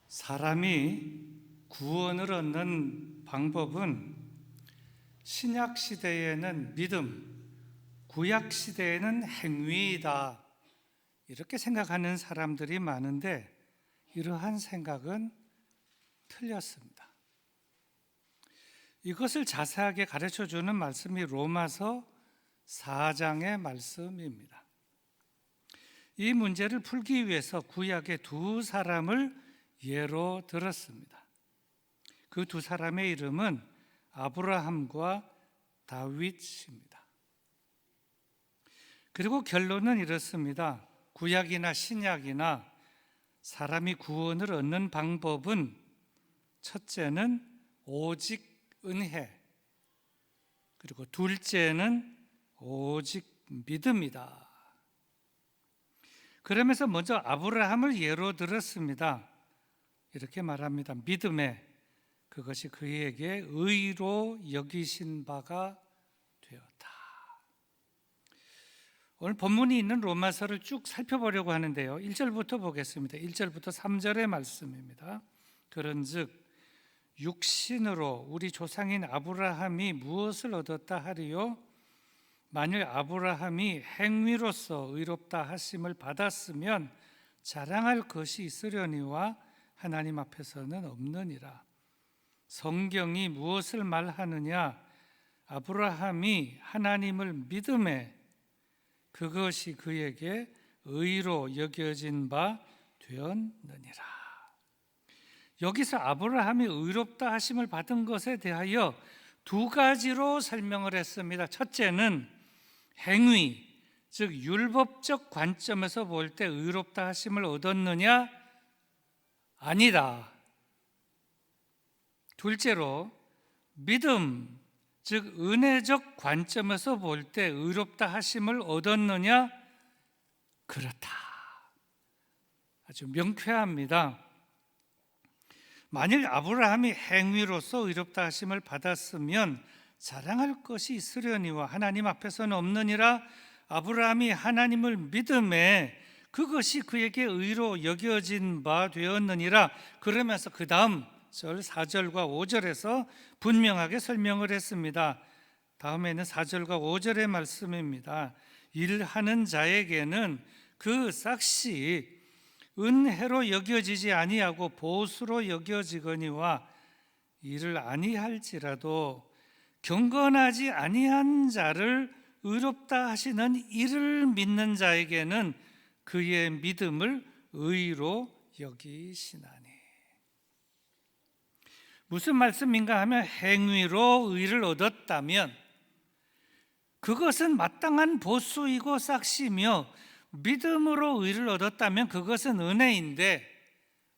사람이 구원을 얻는 방법은 신약 시대에는 믿음, 구약 시대에는 행위이다, 이렇게 생각하는 사람들이 많은데 이러한 생각은 틀렸습니다. 이것을 자세하게 가르쳐 주는 말씀이 로마서 4장의 말씀입니다. 이 문제를 풀기 위해서 구약의 두 사람을 예로 들었습니다. 그 두 사람의 이름은 아브라함과 다윗입니다. 그리고 결론은 이렇습니다. 구약이나 신약이나 사람이 구원을 얻는 방법은 첫째는 오직 은혜, 그리고 둘째는 오직 믿음이다. 그러면서 먼저 아브라함을 예로 들었습니다. 이렇게 말합니다. 믿음에 그것이 그에게 의로 여기신 바가 되었다. 오늘 본문이 있는 로마서를 쭉 살펴보려고 하는데요. 1절부터 보겠습니다. 1절부터 3절의 말씀입니다. 그런즉 육신으로 우리 조상인 아브라함이 무엇을 얻었다 하리요? 만일 아브라함이 행위로서 의롭다 하심을 받았으면 자랑할 것이 있으려니와 하나님 앞에서는 없느니라. 성경이 무엇을 말하느냐? 아브라함이 하나님을 믿음에 그것이 그에게 의로 여겨진 바 되었느니라. 여기서 아브라함이 의롭다 하심을 받은 것에 대하여 두 가지로 설명을 했습니다. 첫째는 행위, 즉 율법적 관점에서 볼 때 의롭다 하심을 얻었느냐? 아니다. 둘째로 믿음, 즉 은혜적 관점에서 볼 때 의롭다 하심을 얻었느냐? 그렇다. 아주 명쾌합니다. 만일 아브라함이 행위로서 의롭다 하심을 받았으면 자랑할 것이 있으려니와 하나님 앞에서는 없느니라. 아브라함이 하나님을 믿음에 그것이 그에게 의로 여겨진 바 되었느니라. 그러면서 그 다음 절 4절과 5절에서 분명하게 설명을 했습니다. 다음에는 4절과 5절의 말씀입니다. 일하는 자에게는 그 삭시 은혜로 여겨지지 아니하고 보수로 여겨지거니와 이를 아니할지라도 경건하지 아니한 자를 의롭다 하시는 이를 믿는 자에게는 그의 믿음을 의로 여기시나니. 무슨 말씀인가 하면 행위로 의를 얻었다면 그것은 마땅한 보수이고 삭시며 믿음으로 의를 얻었다면 그것은 은혜인데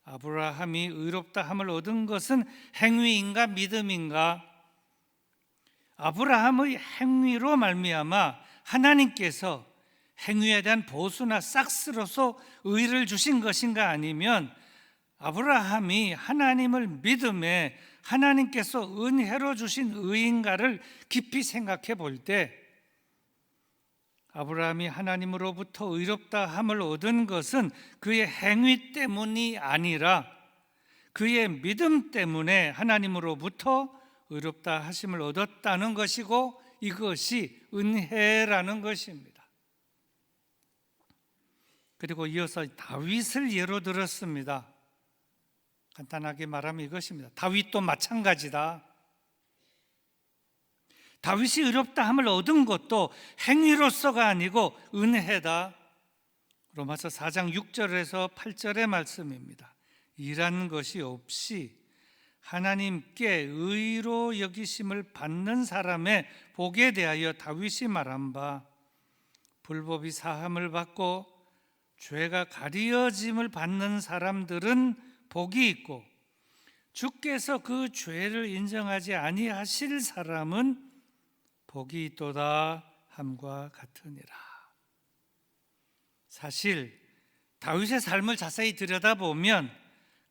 아브라함이 의롭다 함을 얻은 것은 행위인가 믿음인가? 아브라함의 행위로 말미암아 하나님께서 행위에 대한 보수나 삭스로서 의를 주신 것인가? 아니면 아브라함이 하나님을 믿음에 하나님께서 은혜로 주신 의인가를 깊이 생각해 볼 때 아브라함이 하나님으로부터 의롭다 함을 얻은 것은 그의 행위 때문이 아니라 그의 믿음 때문에 하나님으로부터 의롭다 하심을 얻었다는 것이고 이것이 은혜라는 것입니다. 그리고 이어서 다윗을 예로 들었습니다. 간단하게 말하면 이것입니다. 다윗도 마찬가지다. 다윗이 의롭다 함을 얻은 것도 행위로서가 아니고 은혜다. 로마서 4장 6절에서 8절의 말씀입니다. 일한 것이 없이 하나님께 의로 여기심을 받는 사람의 복에 대하여 다윗이 말한 바 불법이 사함을 받고 죄가 가리어짐을 받는 사람들은 복이 있고 주께서 그 죄를 인정하지 아니하실 사람은 복이 있도다 함과 같으니라. 사실 다윗의 삶을 자세히 들여다보면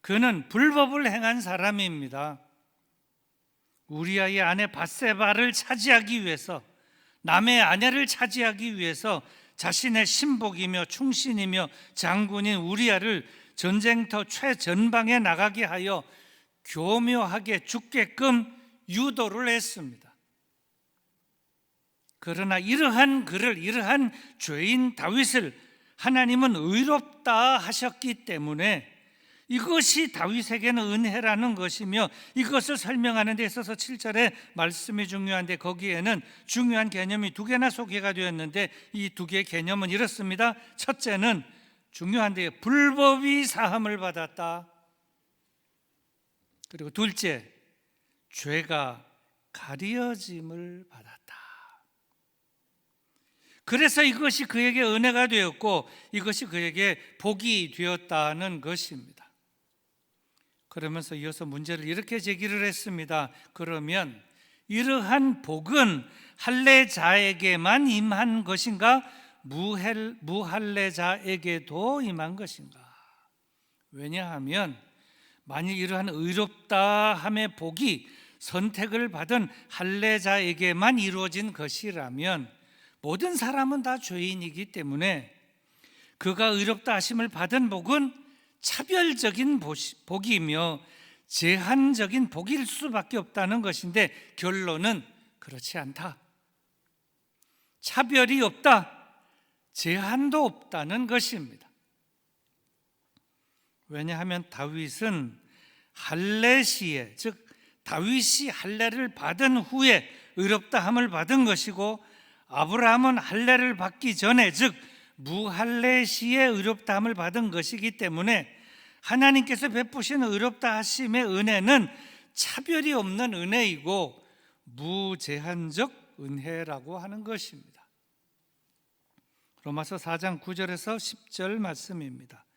그는 불법을 행한 사람입니다. 우리아의 아내 밧세바를 차지하기 위해서, 남의 아내를 차지하기 위해서 자신의 신복이며 충신이며 장군인 우리아를 전쟁터 최전방에 나가게 하여 교묘하게 죽게끔 유도를 했습니다. 그러나 이러한 죄인 다윗을 하나님은 의롭다 하셨기 때문에 이것이 다윗에게는 은혜라는 것이며, 이것을 설명하는 데 있어서 7절의 말씀이 중요한데, 거기에는 중요한 개념이 두 개나 소개가 되었는데, 이 두 개의 개념은 이렇습니다. 첫째는 중요한데 불법이 사함을 받았다. 그리고 둘째, 죄가 가려짐을 받았다. 그래서 이것이 그에게 은혜가 되었고 이것이 그에게 복이 되었다는 것입니다. 그러면서 이어서 문제를 이렇게 제기를 했습니다. 그러면 이러한 복은 할례자에게만 임한 것인가? 무할례자에게도 임한 것인가? 왜냐하면 만일 이러한 의롭다 함의 복이 선택을 받은 할례자에게만 이루어진 것이라면 모든 사람은 다 죄인이기 때문에 그가 의롭다 하심을 받은 복은 차별적인 복이며 제한적인 복일 수밖에 없다는 것인데, 결론은 그렇지 않다. 차별이 없다. 제한도 없다는 것입니다. 왜냐하면 다윗은 할례 시에, 즉 다윗이 할례를 받은 후에 의롭다함을 받은 것이고, 아브라함은 할례를 받기 전에, 즉 무할례 시에 의롭다함을 받은 것이기 때문에 하나님께서 베푸신 의롭다 하심의 은혜는 차별이 없는 은혜이고 무제한적 은혜라고 하는 것입니다. 로마서 4장 9절에서 10절 말씀입니다.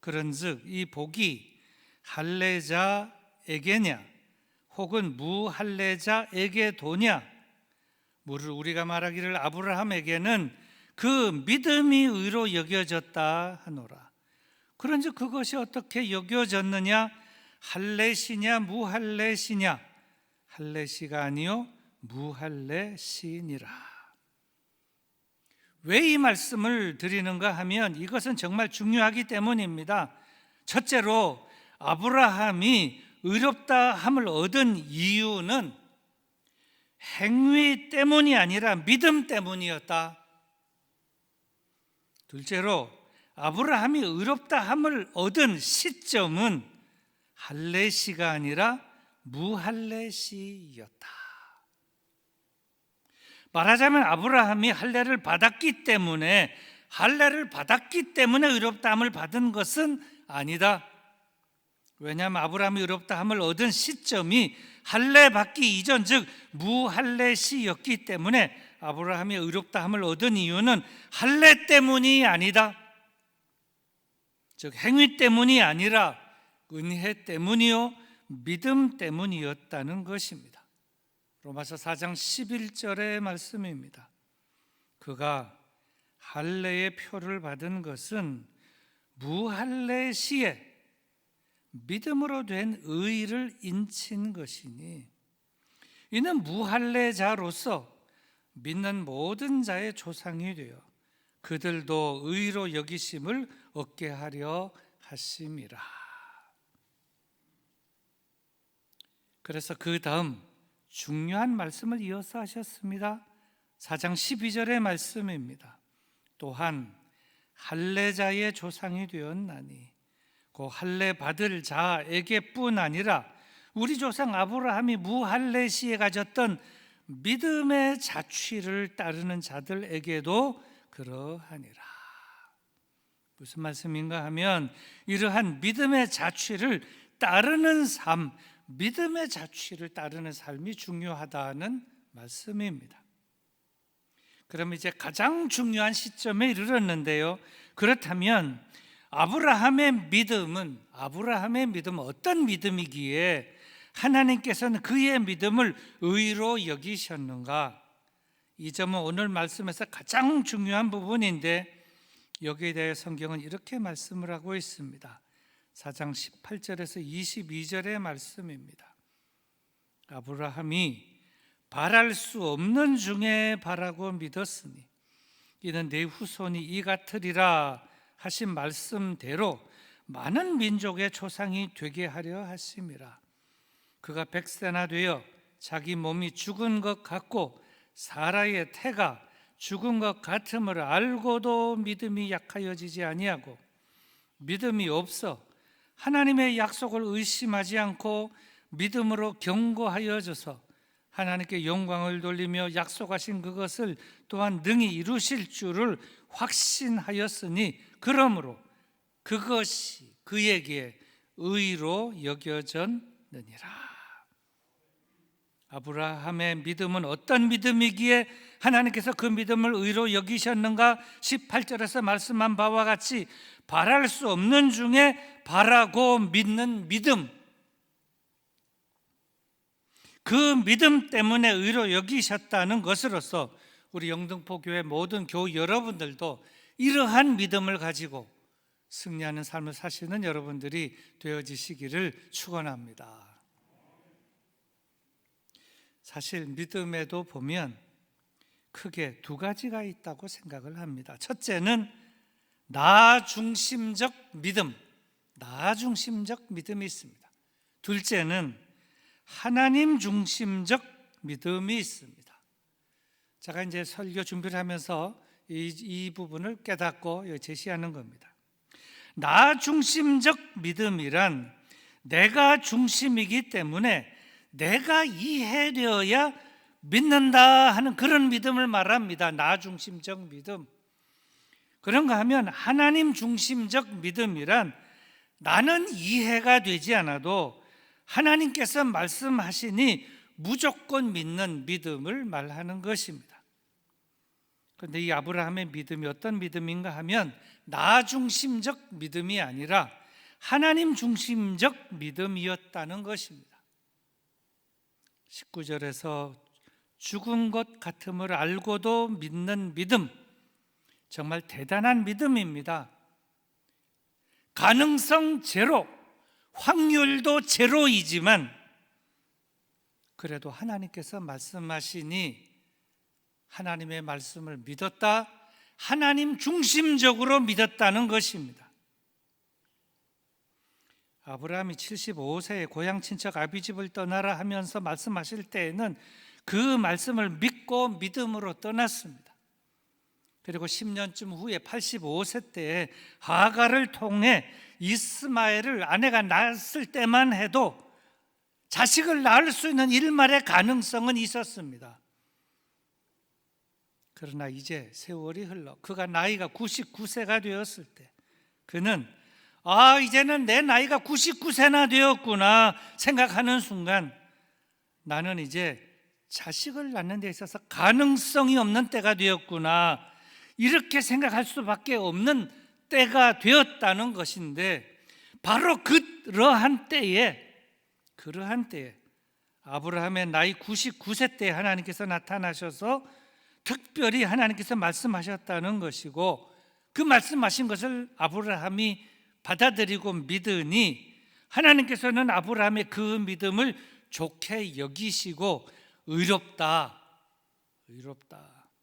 그런즉 이 복이 할례자에게냐 혹은 무할례자에게도냐? 우리가 말하기를 아브라함에게는 그 믿음이 의로 여겨졌다 하노라. 그런즉 그것이 어떻게 여겨졌느냐? 할례시냐 무할례시냐? 할례시가 아니요 무할례시니라. 왜 이 말씀을 드리는가 하면 이것은 정말 중요하기 때문입니다. 첫째로 아브라함이 의롭다 함을 얻은 이유는 행위 때문이 아니라 믿음 때문이었다. 둘째로 아브라함이 의롭다 함을 얻은 시점은 할례시가 아니라 무할례시였다. 말하자면 아브라함이 할례를 받았기 때문에 의롭다 함을 받은 것은 아니다. 왜냐하면 아브라함이 의롭다 함을 얻은 시점이 할례 받기 이전, 즉 무할례시였기 때문에 아브라함이 의롭다 함을 얻은 이유는 할례 때문이 아니다. 즉 행위 때문이 아니라 은혜 때문이요 믿음 때문이었다는 것입니다. 로마서 4장 11절의 말씀입니다. 그가 할례의 표를 받은 것은 무할례 시에 믿음으로 된 의를 인친 것이니 이는 무할례자로서 믿는 모든 자의 조상이 되어 그들도 의로 여기심을 얻게 하려 하심이라. 그래서 그 다음 중요한 말씀을 이어서 하셨습니다. 4장 12절의 말씀입니다. 또한 할례자의 조상이 되었나니 그 할례 받을 자에게뿐 아니라 우리 조상 아브라함이 무할례 시에 가졌던 믿음의 자취를 따르는 자들에게도 그러하니라. 무슨 말씀인가 하면 이러한 믿음의 자취를 따르는 삶, 믿음의 자취를 따르는 삶이 중요하다는 말씀입니다. 그럼 이제 가장 중요한 시점에 이르렀는데요. 그렇다면 아브라함의 믿음은 어떤 믿음이기에 하나님께서는 그의 믿음을 의로 여기셨는가? 이 점은 오늘 말씀에서 가장 중요한 부분인데 여기에 대해 성경은 이렇게 말씀을 하고 있습니다. 4장 18절에서 22절의 말씀입니다. 아브라함이 바랄 수 없는 중에 바라고 믿었으니 이는 내 후손이 이 같으리라 하신 말씀대로 많은 민족의 조상이 되게 하려 하심이라. 그가 100세나 되어 자기 몸이 죽은 것 같고 사라의 태가 죽은 것 같음을 알고도 믿음이 약하여지지 아니하고 믿음이 없어 하나님의 약속을 의심하지 않고 믿음으로 견고하여져서 하나님께 영광을 돌리며 약속하신 그것을 또한 능히 이루실 줄을 확신하였으니 그러므로 그것이 그에게 의로 여겨졌느니라. 아브라함의 믿음은 어떤 믿음이기에 하나님께서 그 믿음을 의로 여기셨는가? 18절에서 말씀한 바와 같이 바랄 수 없는 중에 바라고 믿는 믿음, 그 믿음 때문에 의로 여기셨다는 것으로서 우리 영등포 교회 모든 교우 여러분들도 이러한 믿음을 가지고 승리하는 삶을 사시는 여러분들이 되어지시기를 축원합니다. 사실 믿음에도 보면 크게 두 가지가 있다고 생각을 합니다. 첫째는 나 중심적 믿음, 나 중심적 믿음이 있습니다. 둘째는 하나님 중심적 믿음이 있습니다. 제가 이제 설교 준비를 하면서 이 부분을 깨닫고 제시하는 겁니다. 나 중심적 믿음이란 내가 중심이기 때문에 내가 이해되어야 믿는다 하는 그런 믿음을 말합니다. 나 중심적 믿음. 그런가 하면 하나님 중심적 믿음이란 나는 이해가 되지 않아도 하나님께서 말씀하시니 무조건 믿는 믿음을 말하는 것입니다. 그런데 이 아브라함의 믿음이 어떤 믿음인가 하면 나 중심적 믿음이 아니라 하나님 중심적 믿음이었다는 것입니다. 19절에서 죽은 것 같음을 알고도 믿는 믿음, 정말 대단한 믿음입니다. 가능성 제로, 확률도 제로이지만 그래도 하나님께서 말씀하시니 하나님의 말씀을 믿었다, 하나님 중심적으로 믿었다는 것입니다. 아브라함이 75세에 고향 친척 아비집을 떠나라 하면서 말씀하실 때에는 그 말씀을 믿고 믿음으로 떠났습니다. 그리고 10년쯤 후에 85세 때에 하가를 통해 이스마엘을 아내가 낳았을 때만 해도 자식을 낳을 수 있는 일말의 가능성은 있었습니다. 그러나 이제 세월이 흘러 그가 나이가 99세가 되었을 때 그는 이제는 내 나이가 99세나 되었구나 생각하는 순간 나는 이제 자식을 낳는 데 있어서 가능성이 없는 때가 되었구나 이렇게 생각할 수밖에 없는 때가 되었다는 것인데 바로 그러한 때에 아브라함의 나이 99세 때에 하나님께서 나타나셔서 특별히 하나님께서 말씀하셨다는 것이고 그 말씀하신 것을 아브라함이 받아들이고 믿으니 하나님께서는 아브라함의 그 믿음을 좋게 여기시고 의롭다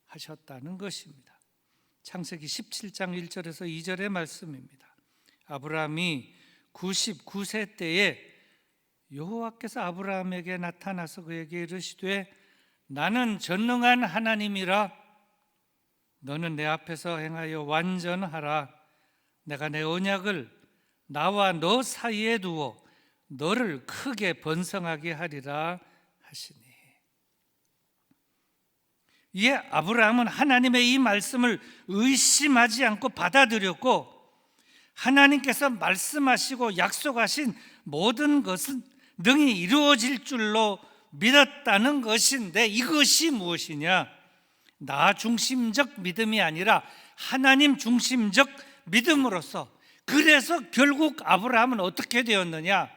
하셨다는 것입니다. 창세기 17장 1절에서 2절의 말씀입니다. 아브라함이 99세 때에 여호와께서 아브라함에게 나타나서 그에게 이르시되 나는 전능한 하나님이라 너는 내 앞에서 행하여 완전하라. 내가 내 언약을 나와 너 사이에 두어 너를 크게 번성하게 하리라 하시니. 이에 아브라함은 하나님의 이 말씀을 의심하지 않고 받아들였고 하나님께서 말씀하시고 약속하신 모든 것은 능히 이루어질 줄로 믿었다는 것인데 이것이 무엇이냐? 나 중심적 믿음이 아니라 하나님 중심적 믿음으로서 그래서 결국 아브라함은 어떻게 되었느냐?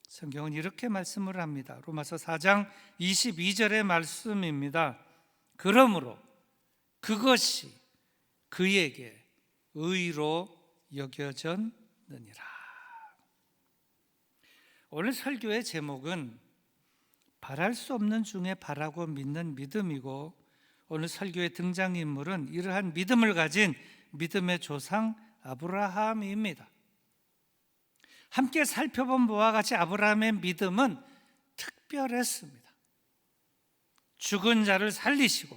성경은 이렇게 말씀을 합니다. 로마서 4장 22절의 말씀입니다. 그러므로 그것이 그에게 의로 여겨졌느니라. 오늘 설교의 제목은 바랄 수 없는 중에 바라고 믿는 믿음이고 오늘 설교의 등장인물은 이러한 믿음을 가진 믿음의 조상 아브라함입니다. 함께 살펴본 바와 같이 아브라함의 믿음은 특별했습니다. 죽은 자를 살리시고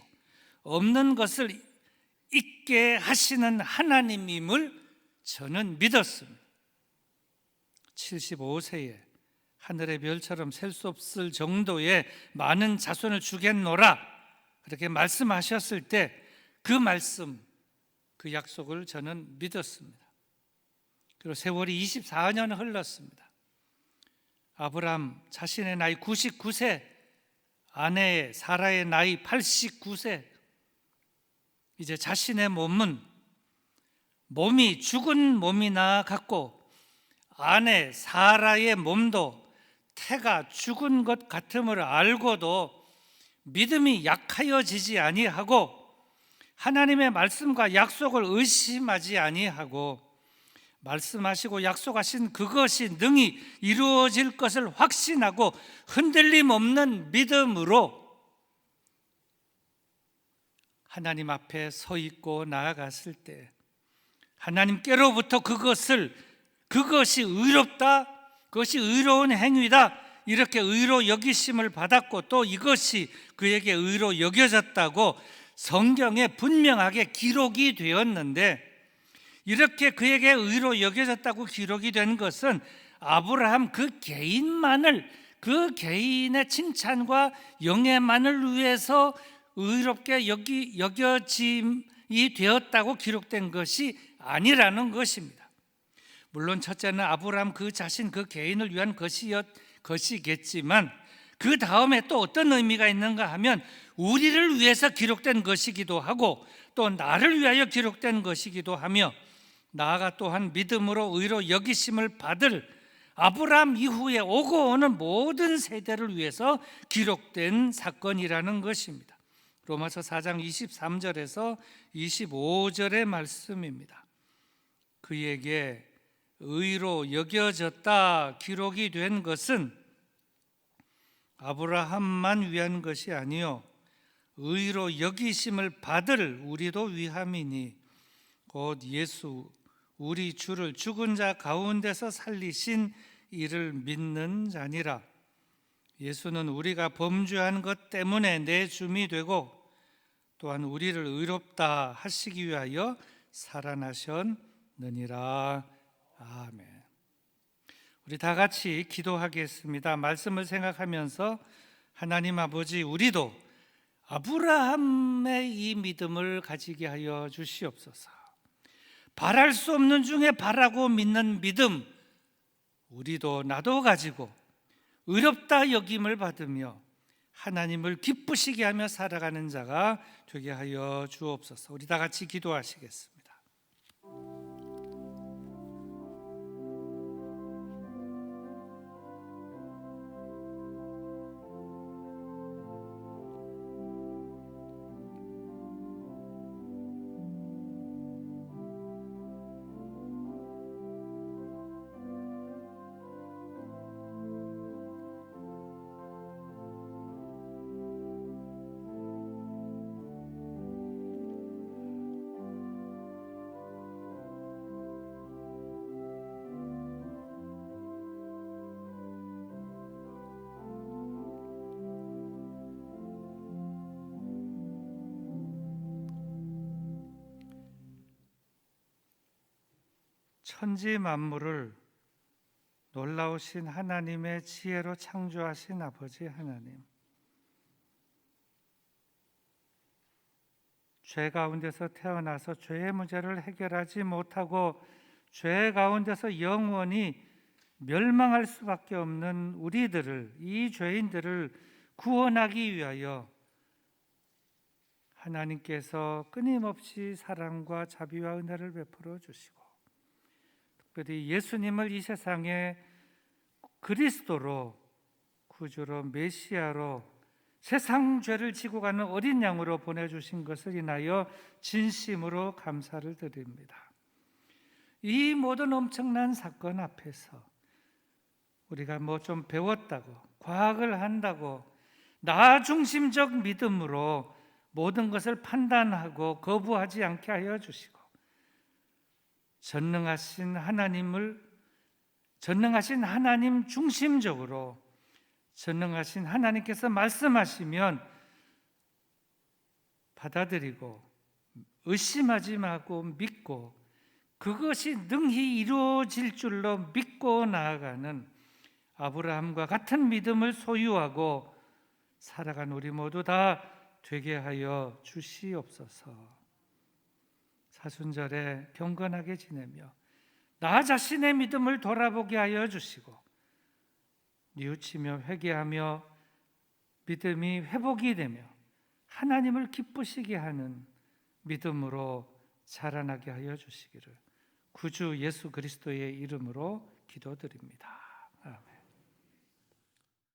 없는 것을 있게 하시는 하나님임을 저는 믿었습니다. 75세에 하늘의 별처럼 셀 수 없을 정도의 많은 자손을 주겠노라 그렇게 말씀하셨을 때 그 말씀, 그 약속을 저는 믿었습니다. 그리고 세월이 24년 흘렀습니다. 아브라함 자신의 나이 99세, 아내 사라의 나이 89세, 이제 자신의 몸이 죽은 몸이나 같고 아내 사라의 몸도 태가 죽은 것 같음을 알고도 믿음이 약하여지지 아니하고 하나님의 말씀과 약속을 의심하지 아니하고 말씀하시고 약속하신 그것이 능히 이루어질 것을 확신하고 흔들림 없는 믿음으로 하나님 앞에 서 있고 나아갔을 때 하나님께로부터 그것이 의롭다, 그것이 의로운 행위다 이렇게 의로 여기심을 받았고 또 이것이 그에게 의로 여겨졌다고 성경에 분명하게 기록이 되었는데 이렇게 그에게 의로 여겨졌다고 기록이 된 것은 아브라함 그 개인만을 그 개인의 칭찬과 영예만을 위해서 의롭게 여겨짐이 되었다고 기록된 것이 아니라는 것입니다. 물론 첫째는 아브라함 그 자신 그 개인을 위한 것이겠지만 그 다음에 또 어떤 의미가 있는가 하면 우리를 위해서 기록된 것이기도 하고 또 나를 위하여 기록된 것이기도 하며 나아가 또한 믿음으로 의로 여기심을 받을 아브라함 이후에 오고 오는 모든 세대를 위해서 기록된 사건이라는 것입니다. 로마서 4장 23절에서 25절의 말씀입니다. 그에게 의로 여겨졌다 기록이 된 것은 아브라함만 위한 것이 아니요 의로 여기심을 받을 우리도 위함이니 곧 예수 우리 주를 죽은 자 가운데서 살리신 이를 믿는 자니라. 예수는 우리가 범죄한 것 때문에 내 줌이 되고 또한 우리를 의롭다 하시기 위하여 살아나셨느니라. 아멘. 우리 다 같이 기도하겠습니다. 말씀을 생각하면서 하나님 아버지 우리도 아브라함의 이 믿음을 가지게 하여 주시옵소서. 바랄 수 없는 중에 바라고 믿는 믿음 우리도 나도 가지고 의롭다 여김을 받으며 하나님을 기쁘시게 하며 살아가는 자가 되게 하여 주옵소서. 우리 다 같이 기도하시겠습니다. 천지 만물을 놀라우신 하나님의 지혜로 창조하신 아버지 하나님, 죄 가운데서 태어나서 죄의 문제를 해결하지 못하고 죄 가운데서 영원히 멸망할 수밖에 없는 우리들을, 이 죄인들을 구원하기 위하여 하나님께서 끊임없이 사랑과 자비와 은혜를 베풀어 주시고 특별히 예수님을 이 세상에 그리스도로, 구주로, 메시아로 세상 죄를 지고 가는 어린 양으로 보내주신 것을 인하여 진심으로 감사를 드립니다. 이 모든 엄청난 사건 앞에서 우리가 뭐 좀 배웠다고, 과학을 한다고 나 중심적 믿음으로 모든 것을 판단하고 거부하지 않게 하여 주시고 전능하신 하나님을 전능하신 하나님 중심적으로 전능하신 하나님께서 말씀하시면 받아들이고 의심하지 말고 믿고 그것이 능히 이루어질 줄로 믿고 나아가는 아브라함과 같은 믿음을 소유하고 살아간 우리 모두 다 되게 하여 주시옵소서. 사순절에 경건하게 지내며 나 자신의 믿음을 돌아보게 하여 주시고 뉘우치며 회개하며 믿음이 회복이 되며 하나님을 기쁘시게 하는 믿음으로 자라나게 하여 주시기를 구주 예수 그리스도의 이름으로 기도드립니다.